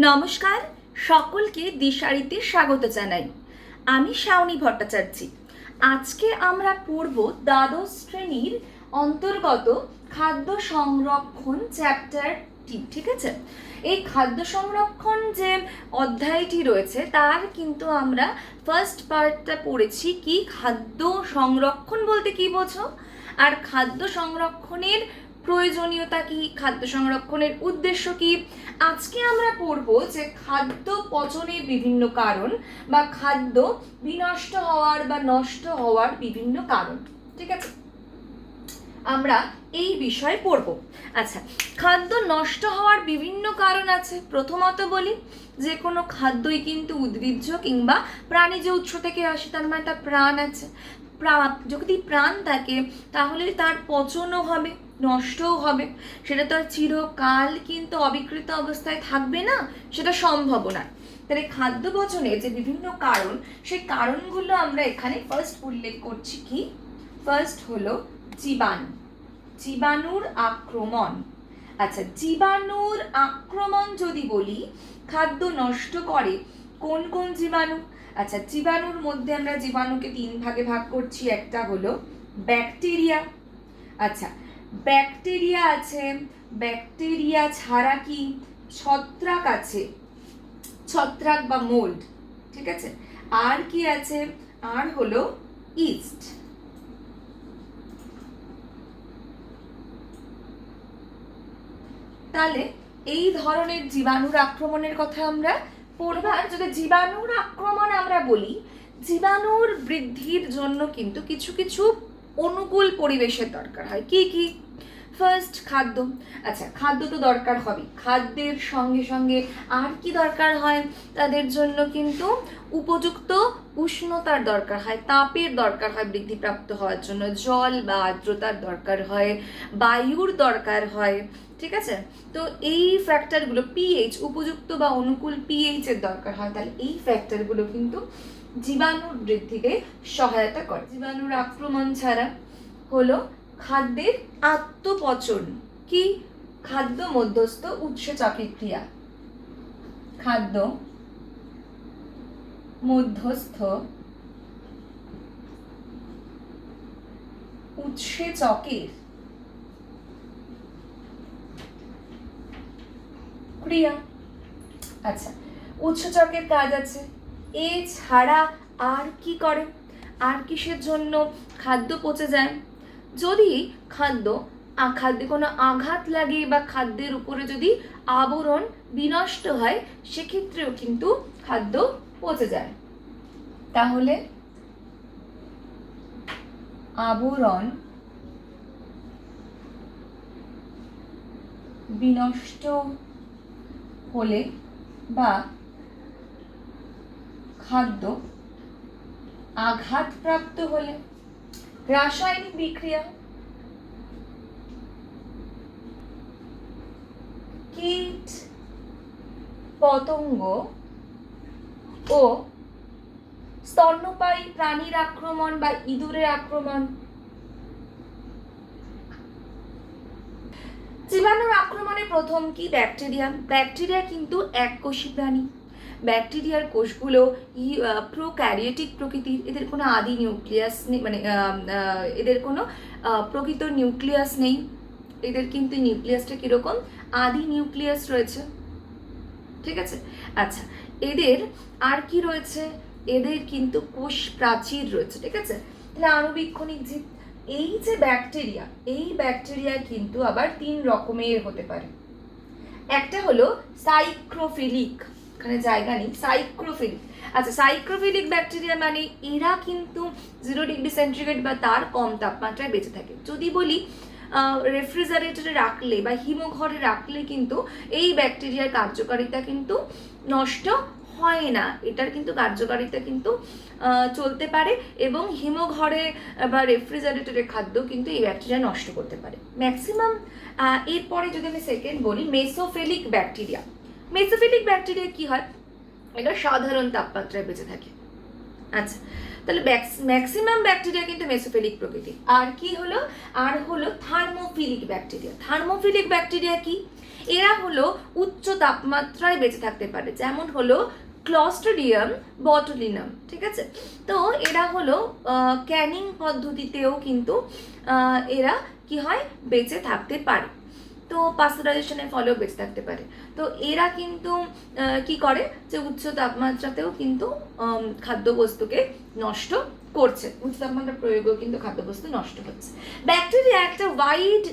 নমস্কার, সকলকে দিশারিতে স্বাগত জানাই। আমি শাওনী ভট্টাচার্য। আজকে আমরা পড়ব দ্বাদশ শ্রেণীর অন্তর্গত খাদ্য সংরক্ষণ চ্যাপ্টার টি। ঠিক আছে, এই খাদ্য সংরক্ষণ যে অধ্যায়টি রয়েছে তার কিন্তু আমরা ফার্স্ট পার্টটা পড়েছি। কি খাদ্য সংরক্ষণ বলতে কি বোঝো, আর খাদ্য সংরক্ষণের প্রয়োজনীয়তা কি, খাদ্য সংরক্ষণের উদ্দেশ্য কি। আজকে আমরা পড়ব যে খাদ্য পচনের বিভিন্ন কারণ বা খাদ্য বিনষ্ট হওয়ার বা নষ্ট হওয়ার বিভিন্ন কারণ। ঠিক আছে, আমরা এই বিষয়ে পড়ব। আচ্ছা, খাদ্য নষ্ট হওয়ার বিভিন্ন কারণ আছে। প্রথমত বলি, যে কোনো খাদ্যই কিন্তু উদ্ভিজ্জ কিংবা প্রাণীজ উৎস থেকে আসে, তার মানে তার প্রাণ আছে। যদি প্রাণ থাকে তাহলে তার পচনও হবে, নষ্টও হবে। সেটা তো আর চিরকাল কিন্তু অবিকৃত অবস্থায় থাকবে না, সেটা সম্ভব না। তাহলে খাদ্য পচনের যে বিভিন্ন কারণ, সেই কারণগুলো আমরা এখানে ফার্স্ট উল্লেখ করছি। কি ফার্স্ট হলো জীবাণু, জীবাণুর আক্রমণ। আচ্ছা, জীবাণুর আক্রমণ যদি বলি, খাদ্য নষ্ট করে কোন কোন জীবাণু। আচ্ছা, জীবাণুর মধ্যে আমরা জীবাণুকে 3 ভাগে ভাগ করছি। একটা হলো ব্যাকটেরিয়া। আচ্ছা, ব্যাকটেরিয়া আছে, ব্যাকটেরিয়া ছাড়া কি ছত্রাক আছে, ছত্রাক বা মোল্ড। ঠিক আছে, আর কি আছে, আর হলো ইস্ট। তাহলে এই ধরনের জীবাণুর আক্রমণের কথা আমরা পড়বার। যদি জীবাণুর আক্রমণ আমরা বলি, জীবাণুর বৃদ্ধির জন্য কিন্তু কিছু কিছু অনুকূল পরিবেশের দরকার হয়। কি কি? ফার্স্ট খাদ্য। আচ্ছা, খাদ্য তো দরকার হবে, খাদ্যের সঙ্গে সঙ্গে আর কি দরকার হয় তাদের জন্য? কিন্তু উপযুক্ত উষ্ণতার দরকার হয়, তাপের দরকার হয় বৃদ্ধিপ্রাপ্ত হওয়ার জন্য, জল বা আর্দ্রতার দরকার হয়, বায়ুর দরকার হয়। ঠিক আছে, তো এই ফ্যাক্টরগুলো, পিএইচ, উপযুক্ত বা অনুকূল পিএইচ এর দরকার হয়। তাহলে এই ফ্যাক্টরগুলো কিন্তু জীবাণুর বৃদ্ধিতে সহায়তা করে। জীবাণুর আক্রমণ ছাড়া হলো খাদ্যের আত্মপচন। কি? খাদ্য মধ্যস্থ উৎসেচকের ক্রিয়া, খাদ্য মধ্যস্থ উৎসেচকের ক্রিয়া। আচ্ছা, উৎসেচকের কাজ আছে। এছাড়া আর কি করে, আর কিসের জন্য খাদ্য পচে যায়? যদি খাদ্যে কোনো আঘাত লাগে বা খাদ্যের উপরে যদি আবরণ বিনষ্ট হয়, সেক্ষেত্রেও কিন্তু খাদ্য পচে যায়। তাহলে আবরণ বিনষ্ট হলে বা খাদ্য আঘাতপ্রাপ্ত হলে রাসায়নিক বিক্রিয়া, কীট পতঙ্গ ও স্তন্যপায়ী প্রাণীর আক্রমণ বা ইঁদুরের আক্রমণ। জীবাণুর আক্রমণে প্রথম কি? ব্যাকটেরিয়া। ব্যাকটেরিয়া কিন্তু এককোষী প্রাণী। ব্যাকটেরিয়ার কোষগুলো প্রোক্যারিওটিক প্রকৃতির, এদের কোনো আদি নিউক্লিয়াস নেই, মানে এদের কোনো প্রকৃত নিউক্লিয়াস নেই। এদের কিন্তু নিউক্লিয়াসটা কীরকম? আদি নিউক্লিয়াস রয়েছে। ঠিক আছে, আচ্ছা, এদের আর কি রয়েছে? এদের কিন্তু কোষ প্রাচীর রয়েছে। ঠিক আছে, তাহলে আণুবীক্ষণিক জীব। এই যে ব্যাকটেরিয়া, এই ব্যাকটেরিয়া কিন্তু আবার 3 রকমের হতে পারে। একটা হলো সাইক্রোফিলিক, এখানে জায়গা নেই, সাইক্রোফিলিক। আচ্ছা, সাইক্রোফিলিক ব্যাকটেরিয়া মানে এরা কিন্তু 0 ডিগ্রি সেন্টিগ্রেড বা তার কম তাপমাত্রায় বেঁচে থাকে। যদি বলি রেফ্রিজারেটরে রাখলে বা হিমঘরে রাখলে কিন্তু এই ব্যাকটেরিয়ার কার্যকারিতা কিন্তু নষ্ট হয় না, এটার কিন্তু কার্যকারিতা কিন্তু চলতে পারে, এবং হিমঘরে বা রেফ্রিজারেটরের খাদ্য কিন্তু এই ব্যাকটেরিয়া নষ্ট করতে পারে ম্যাক্সিমাম। এরপরে যদি আমি সেকেন্ড বলি, মেসোফিলিক ব্যাকটেরিয়া। মেসোফিলিক ব্যাকটেরিয়া কি হয়? এটা সাধারণ তাপমাত্রায় বেঁচে থাকে। আচ্ছা, তাহলে ম্যাক্সিমাম ব্যাকটেরিয়া কিন্তু মেসোফিলিক প্রকৃতি। আর কি হলো? আর হলো থার্মোফিলিক ব্যাকটেরিয়া। থার্মোফিলিক ব্যাকটেরিয়া কি? এরা হলো উচ্চ তাপমাত্রায় বেঁচে থাকতে পারে, যেমন হলো ক্লস্ট্রিডিয়াম বটুলিনাম, ঠিক আছে। তো এরা হলো ক্যানিং পদ্ধতিতেও কিন্তু এরা কি হয়, বেঁচে থাকতে পারে। তো পাস্টারাইজেশনের ফলেও বেঁচে থাকতে পারে। তো এরা কিন্তু কি করে, যে উচ্চ তাপমাত্রাতেও কিন্তু খাদ্যবস্তুকে নষ্ট করছে, উচ্চ তাপমাত্রার প্রয়োগেও কিন্তু খাদ্যবস্তু নষ্ট হচ্ছে। ব্যাকটেরিয়া একটা ওয়াইড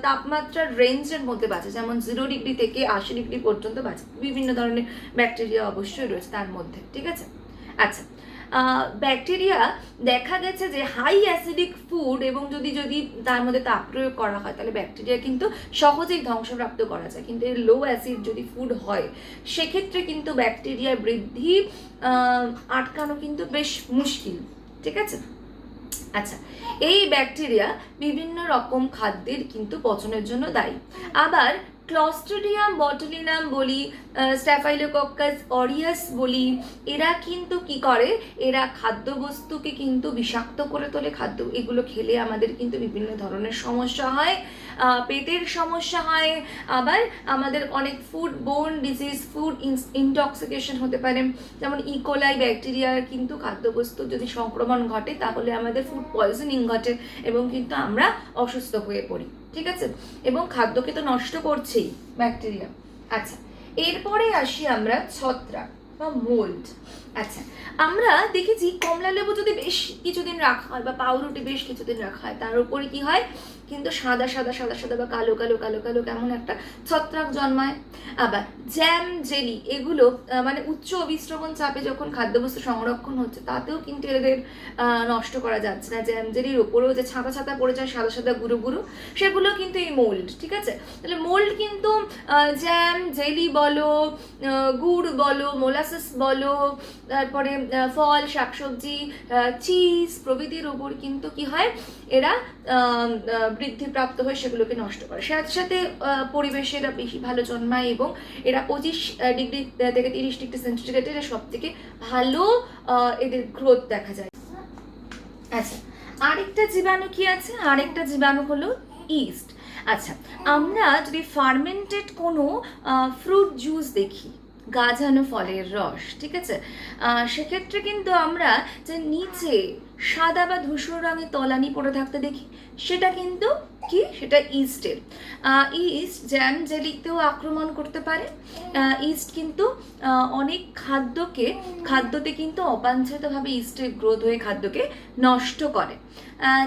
তাপমাত্রার রেঞ্জের মধ্যে বাঁচে, যেমন 0 ডিগ্রি থেকে 80 ডিগ্রি পর্যন্ত বাঁচে। বিভিন্ন ধরনের ব্যাকটেরিয়া অবশ্যই রয়েছে তার মধ্যে, ঠিক আছে। আচ্ছা, ব্যাকটেরিয়া দেখা গেছে যে হাই অ্যাসিডিক ফুড এবং যদি তার মধ্যে তাপ প্রয়োগ করা হয় তাহলে ব্যাকটেরিয়া কিন্তু সহজেই ধ্বংসপ্রাপ্ত করা যায়। কিন্তু এর লো অ্যাসিড যদি ফুড হয় সেক্ষেত্রে কিন্তু ব্যাকটেরিয়ার বৃদ্ধি আটকানো কিন্তু বেশ মুশকিল, ঠিক আছে। আচ্ছা, এই ব্যাকটেরিয়া বিভিন্ন রকম খাদ্যের কিন্তু পচনের জন্য দায়ী। আবার ক্লস্ট্রিডিয়াম বটুলিনাম বলি, স্ট্যাফাইলোকক্কাস অরিয়াস বলি, এরা কিন্তু কি করে, এরা খাদ্যবস্তুকে কিন্তু বিষাক্ত করে তোলে। এগুলো খেলে আমাদের কিন্তু বিভিন্ন ধরনের সমস্যা হয়, পেটের সমস্যা হয়, আবার আমাদের অনেক food borne disease, food intoxication হতে পারে। যেমন ইকোলাই ব্যাকটেরিয়ার কিন্তু খাদ্যবস্তু যদি সংক্রমণ ঘটে তাহলে আমাদের ফুড পয়জনিং ঘটে এবং কিন্তু আমরা অসুস্থ হয়ে পড়ি, ঠিক আছে। এবং খাদ্যকে তো নষ্ট করছেই ব্যাকটেরিয়া। আচ্ছা, এরপরে আসি আমরা ছত্রাক বা মোল্ড। আচ্ছা, আমরা দেখেছি কমলা লেবু যদি বেশ কিছুদিন রাখা হয় বা পাউরুটি বেশ কিছুদিন রাখা হয়, তার উপরে কি হয়, কিন্তু সাদা সাদা সাদা সাদা বা কালো কালো কালো কালো কেমন একটা ছত্রাক জন্মায়। আবার জ্যাম জেলি এগুলো মানে উচ্চ অভিস্রবণ চাপে যখন খাদ্যবস্তু সংরক্ষণ হচ্ছে তাতেও কিন্তু এদের নষ্ট করা যাচ্ছে না। জ্যাম জেলির ওপরেও যে ছাতা ছাতা পড়ে যায় সাদা সাদা গুঁড়ো গুঁড়ো, সেগুলো কিন্তু এই মোল্ড, ঠিক আছে। তাহলে মোল্ড কিন্তু জ্যাম জেলি বলো, গুড় বলো, মোলাসেস বলো, তারপরে ফল শাকসবজি, চিজ প্রভৃতির ওপর কিন্তু কি হয়, এরা বৃদ্ধিপ্রাপ্ত হয়ে সেগুলোকে নষ্ট করে। সাথে সাথে পরিবেশে এরা বেশি ভালো জন্মায় এবং এরা 25 ডিগ্রি থেকে 30 ডিগ্রি সেন্টিগ্রেডের সব থেকে ভালো এদের গ্রোথ দেখা যায়। আচ্ছা, আরেকটা জীবাণু কি আছে, আরেকটা জীবাণু হলো ইস্ট। আচ্ছা, আমরা যদি ফার্মেন্টেড কোনো ফ্রুট জুস দেখি, গাঁজানো ফলের রস, ঠিক আছে, সেক্ষেত্রে কিন্তু আমরা যে নিচে সাদা বা ধূসর রঙের তলানি পড়ে থাকতে দেখি, সেটা কিন্তু কি, সেটা ইস্টের। ইস্ট জ্যাম জেলিতেও আক্রমণ করতে পারে। ইস্ট কিন্তু অনেক খাদ্যতে কিন্তু অবাঞ্ছিতভাবে ইস্টের গ্রোথ হয়ে খাদ্যকে নষ্ট করে।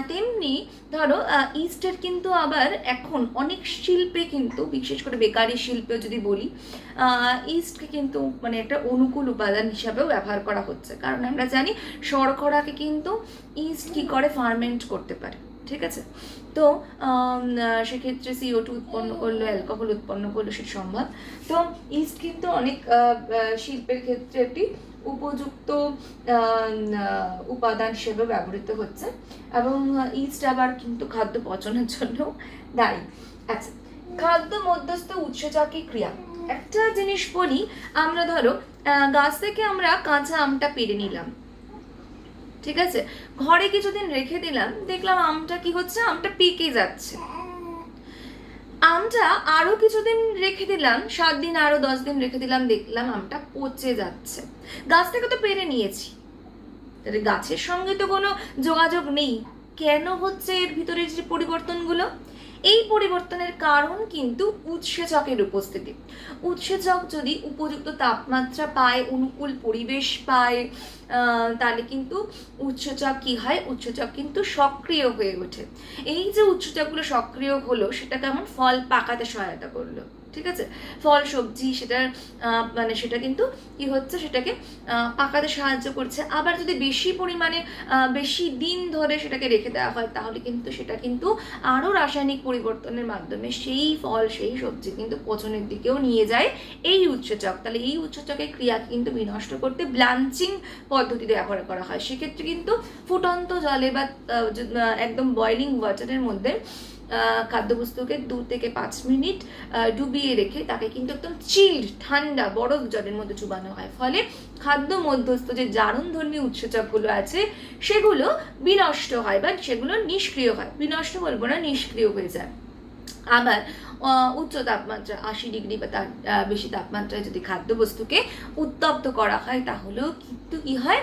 তেমনি ধরো ইস্টের কিন্তু আবার এখন অনেক শিল্পে কিন্তু, বিশেষ করে বেকারি শিল্পে যদি বলি, ইস্টকে কিন্তু মানে একটা অনুকূল উপাদান হিসাবেও ব্যবহার করা হচ্ছে। কারণ আমরা জানি শর্করাকে কিন্তু ইস্ট কি করে, ফার্মেন্ট করতে পারে, ঠিক আছে। তো সেক্ষেত্রে CO2 উৎপন্ন করলো, অ্যালকোহল উৎপন্ন করলো, সেটা সম্ভব। তো ইস্ট কিন্তু অনেক শিল্পের ক্ষেত্রে একটি উপযুক্ত উপাদান হিসেবে ব্যবহৃত হচ্ছে এবং ইস্ট আবার কিন্তু খাদ্য পচনের জন্য দায়ী। আচ্ছা, খাদ্য মধ্যস্থ উৎসেচকী ক্রিয়া। একটা জিনিস বলি, আমরা ধরো গাছ থেকে আমরা কাঁচা আমটা পেড়ে নিলাম, ঠিক আছে, ঘরে কিছুদিন রেখে দিলাম, দেখলাম আমটা কি হচ্ছে, আমটা পেকে যাচ্ছে। আমটা আরো কিছুদিন রেখে দিলাম, 7 দিন আরো 10 দিন রেখে দিলাম, দেখলাম আমটা পচে যাচ্ছে। গাছ থেকে তো পেরে নিয়েছি, তাহলে গাছের সঙ্গে তো কোনো যোগাযোগ নেই, কেন হচ্ছে এর ভিতরে যে পরিবর্তনগুলো? এই পরিবর্তনের কারণ কিন্তু উৎসেচকের উপস্থিতি। উৎসেচক যদি উপযুক্ত তাপমাত্রা পায়, অনুকূল পরিবেশ পায়, তাহলে কিন্তু উৎসেচক কি হয়, উৎসেচক কিন্তু সক্রিয় হয়ে ওঠে। এই যে উৎসেচকগুলো সক্রিয় হলো, সেটা কেমন, ফল পাকাতে সহায়তা করলো, ঠিক আছে। ফল সবজি সেটা কিন্তু কি হচ্ছে, সেটাকে পাকাতে সাহায্য করছে। আবার যদি বেশি পরিমাণে বেশি দিন ধরে সেটাকে রেখে দেওয়া হয় তাহলে কিন্তু সেটা কিন্তু আরও রাসায়নিক পরিবর্তনের মাধ্যমে সেই ফল সেই সবজি কিন্তু পচনের দিকেও নিয়ে যায় এই উৎসেচক। তাহলে এই উৎসেচকের ক্রিয়াকে কিন্তু বিনষ্ট করতে ব্লাঞ্চিং পদ্ধতিতে ব্যবহার করা হয়। সেক্ষেত্রে কিন্তু ফুটন্ত জলে বা একদম বয়লিং ওয়াটারের মধ্যে খাদ্যবস্তুকে 2 থেকে 5 মিনিট ডুবিয়ে রেখে তাকে কিন্তু একদম চিল্ড ঠান্ডা বরফ জলের মধ্যে চুবানো হয়। ফলে খাদ্য মধ্যস্থ যে জারণধর্মী উৎসেচকগুলো আছে সেগুলো বিনষ্ট হয় বা সেগুলো নিষ্ক্রিয় হয়, বিনষ্ট বলবো না, নিষ্ক্রিয় হয়ে যায়। আবার উচ্চ তাপমাত্রা 80 ডিগ্রি বা তার বেশি তাপমাত্রায় যদি খাদ্যবস্তুকে উত্তপ্ত করা হয় তাহলেও কিন্তু কি হয়,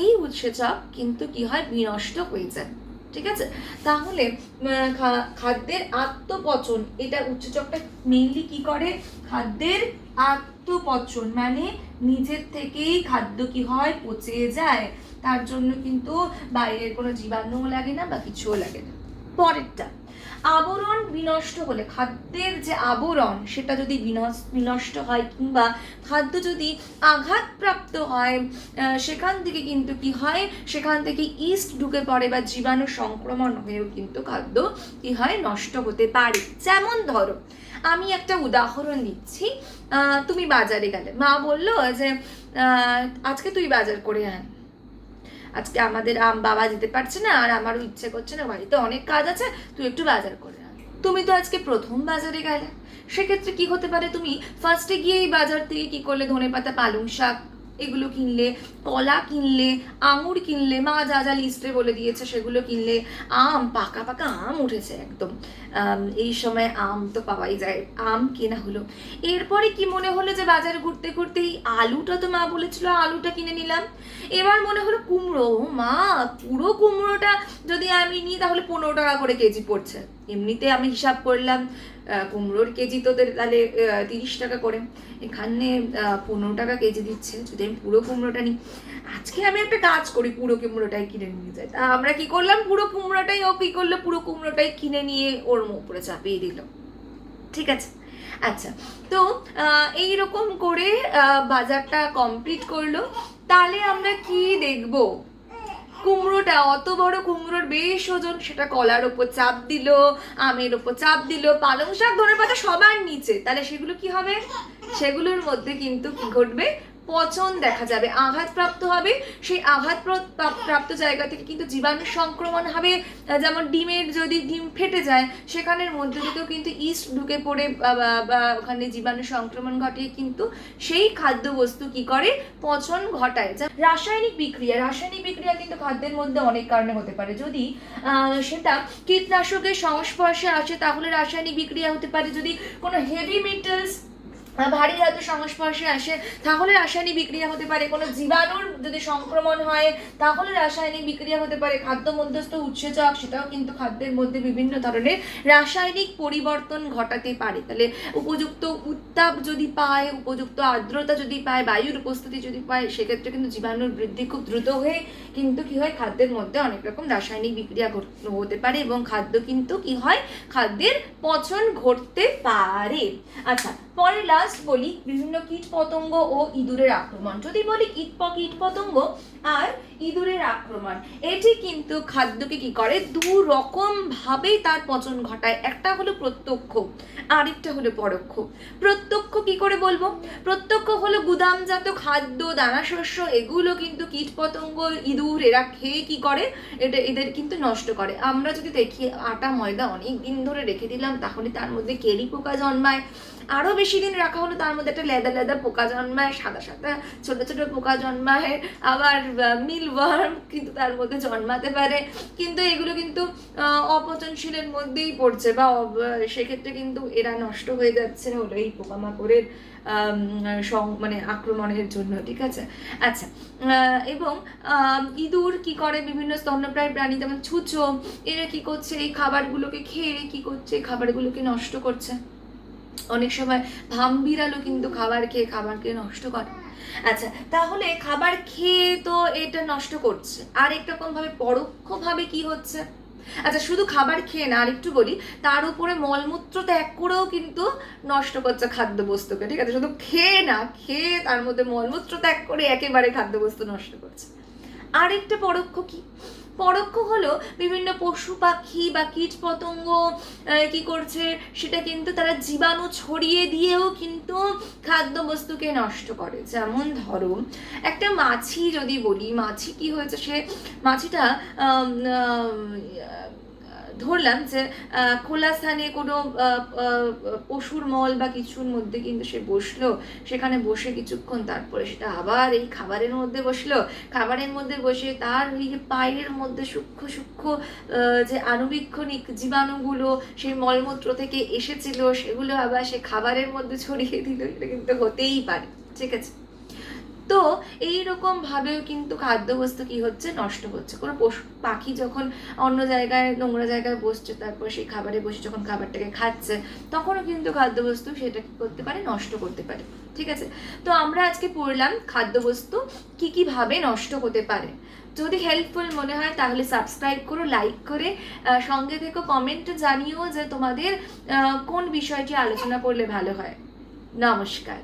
এই উৎসেচক কিন্তু কি হয়, বিনষ্ট হয়ে যায়। ঠিক আছে, তাহলে খাদ্যের আত্মপচন, এটা উৎসেচকটা মেইনলি কি করে, খাদ্যের আত্মপচন মানে নিজের থেকেই খাদ্য কি হয়, পচে যায়। তার জন্য কিন্তু বাইরের কোনো জীবাণুও লাগে না বা কিছুও লাগে না। পরেরটা, আবরণ বিনষ্ট হলে, খাদ্যের যে আবরণ সেটা যদি বিনষ্ট হয় কিংবা খাদ্য যদি আঘাতপ্রাপ্ত হয়, সেখান থেকে কিন্তু কি হয়, সেখান থেকে ইস্ট ঢুকে পড়ে বা জীবাণু সংক্রমণ হয়েও কিন্তু খাদ্য কি হয়, নষ্ট হতে পারে। যেমন ধরো আমি একটা উদাহরণ দিচ্ছি, তুমি বাজারে গেলে, মা বললো যে আজকে তুই বাজার করে আন, আজকে আমাদের বাবা যেতে পারছে না আর আমারও ইচ্ছে করছে না, বাড়িতে অনেক কাজ আছে, তুই একটু বাজার করে আন। তুমি তো আজকে প্রথম বাজারে গেলে, সেক্ষেত্রে কি হতে পারে, তুমি ফার্স্টে গিয়ে এই বাজার থেকে কি করলে, ধনেপাতা, পালং শাক এগুলো কিনলে, কলা কিনলে, আঙুর কিনলে, মা যা যা লিস্টে বলে দিয়েছে সেগুলো কিনলে, আম, পাকা পাকা আম উঠেছে একদম, এই সময় আম তো পাওয়াই যায়, আম কেনা হলো। এরপরে কি মনে হলো যে বাজারে ঘুরতে ঘুরতে এই আলুটা তো মা বলেছিল, আলুটা কিনে নিলাম। এবার মনে হলো কুমড়ো, মা পুরো কুমড়োটা যদি আমি নিই তাহলে 15 টাকা করে কেজি পড়ছে। এমনিতে আমি হিসাব করলাম কুমড়োর কেজি তো তাহলে 30 টাকা করে, এখানে 15 টাকা কেজি দিচ্ছে, যদি আমি পুরো কুমড়োটা নিই। আজকে আমি একটা কাজ করি, পুরো কুমড়োটাই কিনে নিয়ে যাই। তা আমরা কি করলাম, পুরো কুমড়োটাই, ও কি করলো, পুরো কুমড়োটাই কিনে নিয়ে ওর উপরে চাপিয়ে দিল। ঠিক আছে, আচ্ছা, তো এইরকম করে বাজারটা কমপ্লিট করলো। তাহলে আমরা কি দেখবো, কুমড়োটা, অত বড় কুমড়োর বেশ ওজন, সেটা কলার ওপর চাপ দিল, আমের ওপর চাপ দিল, পালং শাক, ধনেপাতা সবার নিচে, তাহলে সেগুলো কি হবে, সেগুলোর মধ্যে কিন্তু কি ঘটবে, পচন দেখা যাবে, আঘাতপ্রাপ্ত হবে। সেই আঘাতপ্রাপ্ত জায়গা থেকে কিন্তু জীবাণু সংক্রমণ হবে। যেমন ডিমের যদি ডিম ফেটে যায়, সেখানের মধ্যে থেকেও কিন্তু ইস্ট ঢুকে পড়ে বা ওখানে জীবাণু সংক্রমণ ঘটিয়ে কিন্তু সেই খাদ্যবস্তু কি করে, পচন ঘটায়। রাসায়নিক বিক্রিয়া কিন্তু খাদ্যের মধ্যে অনেক কারণে হতে পারে। যদি সেটা কীটনাশকের সংস্পর্শে আসে তাহলে রাসায়নিক বিক্রিয়া হতে পারে, যদি কোনো হেভি মেটালস, ভারী ধাতু সংস্পর্শে আসে তাহলে রাসায়নিক বিক্রিয়া হতে পারে, কোনো জীবাণুর যদি সংক্রমণ হয় তাহলে রাসায়নিক বিক্রিয়া হতে পারে, খাদ্য মধ্যস্থ উৎসেচক সেটাও কিন্তু খাদ্যের মধ্যে বিভিন্ন ধরনের রাসায়নিক পরিবর্তন ঘটাতে পারে। তাহলে উপযুক্ত উত্তাপ যদি পায়, উপযুক্ত আর্দ্রতা যদি পায়, বায়ুর উপস্থিতি যদি পায়, সেক্ষেত্রে কিন্তু জীবাণুর বৃদ্ধি খুব দ্রুত হয়ে কিন্তু কি হয়, খাদ্যের মধ্যে অনেক রকম রাসায়নিক বিক্রিয়া হতে পারে এবং খাদ্য কিন্তু কি হয়, খাদ্যের পচন ঘটতে পারে। আচ্ছা, পরে লাস্ট বলি বিভিন্ন কীট পতঙ্গ ও ইঁদুরের আক্রমণ। যদি বলি কীট পতঙ্গ আর ইঁদুরের আক্রমণ, এটি কিন্তু খাদ্যকে কি করে, দু রকম ভাবেই তার পচন ঘটায়। একটা হলো প্রত্যক্ষ, আরেকটা হলো পরোক্ষ। প্রত্যক্ষ কি করে বলবো, প্রত্যক্ষ হলো গুদামজাত খাদ্য, দানা শস্য, এগুলো কিন্তু কীট পতঙ্গ, ইঁদুর এরা খেয়ে কি করে, এদের কিন্তু নষ্ট করে। আমরা যদি দেখি আটা ময়দা অনেক দিন ধরে রেখে দিলাম তাহলে তার মধ্যে কেরি পোকা জন্মায়, আরো বেশি দিন রাখা হলো তার মধ্যে একটা লেদা লেদা পোকা জন্মায়, সাদা সাদা ছোট ছোট পোকা জন্মায়, আবার মিলওয়ার্ম কিন্তু তার মধ্যে জন্মাতে পারে। কিন্তু এগুলো কিন্তু অপচনশীলের মধ্যেই পড়ছে বা সেক্ষেত্রে কিন্তু এরা নষ্ট হয়ে যাচ্ছে হলো এই পোকামাকড়ের মানে আক্রমণের জন্য। ঠিক আছে, আচ্ছা, এবং ইঁদুর কি করে, বিভিন্ন স্তন্যপ্রায় প্রাণী যেমন ছুঁচো, এরা কি করছে, এই খাবারগুলোকে খেয়ে কি করছে, খাবারগুলোকে নষ্ট করছে। অনেক সময় ভামবিড়ালও কিন্তু খাবার খেয়ে খাবারকে নষ্ট করে। আচ্ছা, তাহলে খাবার খেয়ে তো এটা নষ্ট করছে, আর একরকম ভাবে পরোক্ষভাবে কি হচ্ছে, আচ্ছা শুধু খাবার খেয়ে না, আরেকটু বলি, তার উপরে মলমূত্র ত্যাগ করেও কিন্তু নষ্ট করছে খাদ্যবস্তুকে। ঠিক আছে, শুধু খেয়ে না, খেয়ে তার মধ্যে মলমূত্র ত্যাগ করে একেবারে খাদ্যবস্তু নষ্ট করছে। আরেকটা পরোক্ষ কি, পরোক্ষ হলো বিভিন্ন পশু পাখি বা কীট পতঙ্গ কি করছে, সেটা কিন্তু তারা জীবাণু ছড়িয়ে দিয়েও কিন্তু খাদ্যবস্তুকে নষ্ট করে। যেমন ধরো একটা মাছি যদি বলি, মাছি কি হয়েছে, সে মাছিটা ধরলাম যে খোলা স্থানে কোনো পশুর মল বা কিছুর মধ্যে কিন্তু সে বসলো, সেখানে বসে কিছুক্ষণ তারপরে সেটা আবার এই খাবারের মধ্যে বসলো, খাবারের মধ্যে বসে তার এই যে পায়ের মধ্যে সূক্ষ্ম সূক্ষ্ম যে আণুবীক্ষণিক জীবাণুগুলো সেই মলমূত্র থেকে এসেছিল সেগুলো আবার সে খাবারের মধ্যে ছড়িয়ে দিল, এটা কিন্তু হতেই পারে। ঠিক আছে, তো এইরকম ভাবেও কিন্তু খাদ্যবস্তু কি হচ্ছে, নষ্ট হচ্ছে। কোনো পশু পাখি যখন অন্য জায়গায় নোংরা জায়গায় বসছে, তারপর সেই খাবারে বসে যখন খাবারটাকে খাচ্ছে, তখনও কিন্তু খাদ্যবস্তু সেটা কি করতে পারে, নষ্ট করতে পারে। ঠিক আছে, তো আমরা আজকে পড়লাম খাদ্যবস্তু কি কি ভাবে নষ্ট হতে পারে। যদি হেল্পফুল মনে হয় তাহলে সাবস্ক্রাইব করো, লাইক করে সঙ্গে থেকো, কমেন্টে জানিও যে তোমাদের কোন বিষয়টি আলোচনা করলে ভালো হয়। নমস্কার।